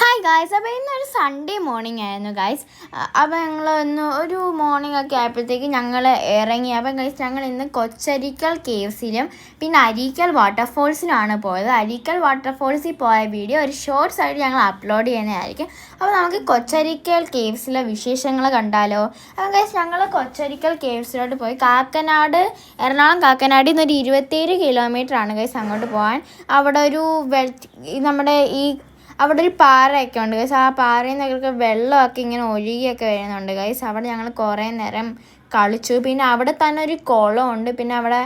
Hi guys. അപ്പോൾ ഇന്നൊരു Sunday morning ആയിരുന്നു ഗായ്സ്. അപ്പോൾ ഞങ്ങൾ ഒരു മോർണിംഗ് ഒക്കെ ആയപ്പോഴത്തേക്ക് ഞങ്ങൾ ഇറങ്ങി. അപ്പം ഗായ്സ് ഞങ്ങൾ ഇന്ന് കൊച്ചരിക്കൽ കേവ്സിലും പിന്നെ അരീക്കൽ വാട്ടർഫോൾസിലുമാണ് പോയത്. അരീക്കൽ വാട്ടർഫോൾസിൽ പോയ വീഡിയോ ഒരു ഷോർട്സ് ആയിട്ട് ഞങ്ങൾ അപ്ലോഡ് ചെയ്യുന്നതായിരിക്കും. അപ്പോൾ നമുക്ക് കൊച്ചരിക്കൽ കേവ്സിലെ വിശേഷങ്ങൾ കണ്ടാലോ? അപ്പം ഗായ്സ് ഞങ്ങൾ കൊച്ചരിക്കൽ കേവ്സിലോട്ട് പോയി. എറണാകുളം കാക്കനാടിൽ നിന്ന് ഒരു 27 കിലോമീറ്ററാണ് ഗായ്സ് അങ്ങോട്ട് പോകാൻ. അവിടെ അവിടെ ഒരു പാറയൊക്കെ ഉണ്ട് ഗൈസ്. ആ പാറയിൽ നിന്നൊക്കെ വെള്ളമൊക്കെ ഇങ്ങനെ ഒഴുകിയൊക്കെ വരുന്നുണ്ട് ഗൈസ്. അവിടെ ഞങ്ങൾ കുറേ നേരം കളിച്ചു. പിന്നെ അവിടെ തന്നെ ഒരു കുളമുണ്ട്. പിന്നെ അവിടെ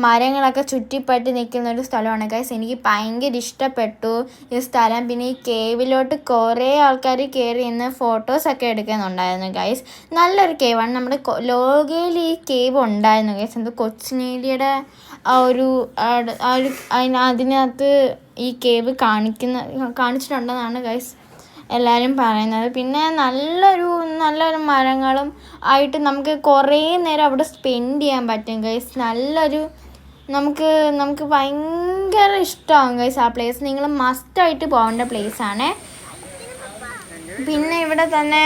മരങ്ങളൊക്കെ ചുറ്റിപ്പറ്റി നിൽക്കുന്ന ഒരു സ്ഥലമാണ് ഗൈസ്. എനിക്ക് ഭയങ്കര ഇഷ്ടപ്പെട്ടു ഈ സ്ഥലം. പിന്നെ ഈ കേവിലോട്ട് കുറേ ആൾക്കാർ കയറി നിന്ന് ഫോട്ടോസൊക്കെ എടുക്കുന്നുണ്ടായിരുന്നു ഗൈസ്. നല്ലൊരു കേവാണ്. നമ്മുടെ ലോകയിൽ ഈ കേവ് ഉണ്ടായിരുന്നു ഗൈസ്. എന്ത് കൊച്ചിനേലിയുടെ അതിനകത്ത് ഈ കേവ് കാണിച്ചിട്ടുണ്ടെന്നാണ് ഗൈസ് എല്ലാവരും പറയുന്നത്. പിന്നെ നല്ലൊരു മരങ്ങളും ആയിട്ട് നമുക്ക് കുറേ നേരം അവിടെ സ്പെൻഡ് ചെയ്യാൻ പറ്റും ഗൈസ്. നമുക്ക് ഭയങ്കര ഇഷ്ടമാകും ഗൈസ് ആ പ്ലേസ്. നിങ്ങൾ മസ്റ്റായിട്ട് പോകേണ്ട പ്ലേസാണ്. പിന്നെ ഇവിടെ തന്നെ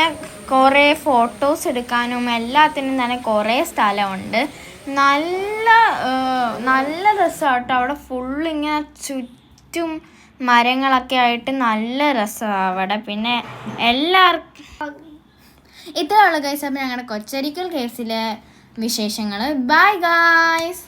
കുറേ ഫോട്ടോസ് എടുക്കാനും എല്ലാത്തിനും തന്നെ കുറേ സ്ഥലമുണ്ട്. നല്ല രസമാട്ടോ. അവിടെ ഫുള്ളിങ്ങനെ ചുറ്റും മരങ്ങളൊക്കെ ആയിട്ട് നല്ല രസമാണ് അവിടെ. പിന്നെ എല്ലാവർക്കും ഇത്രയുള്ള ഗൈസ്. അപ്പം ഞങ്ങളുടെ കൊച്ചരിക്കൽ കേസിലെ വിശേഷങ്ങൾ. Bye guys.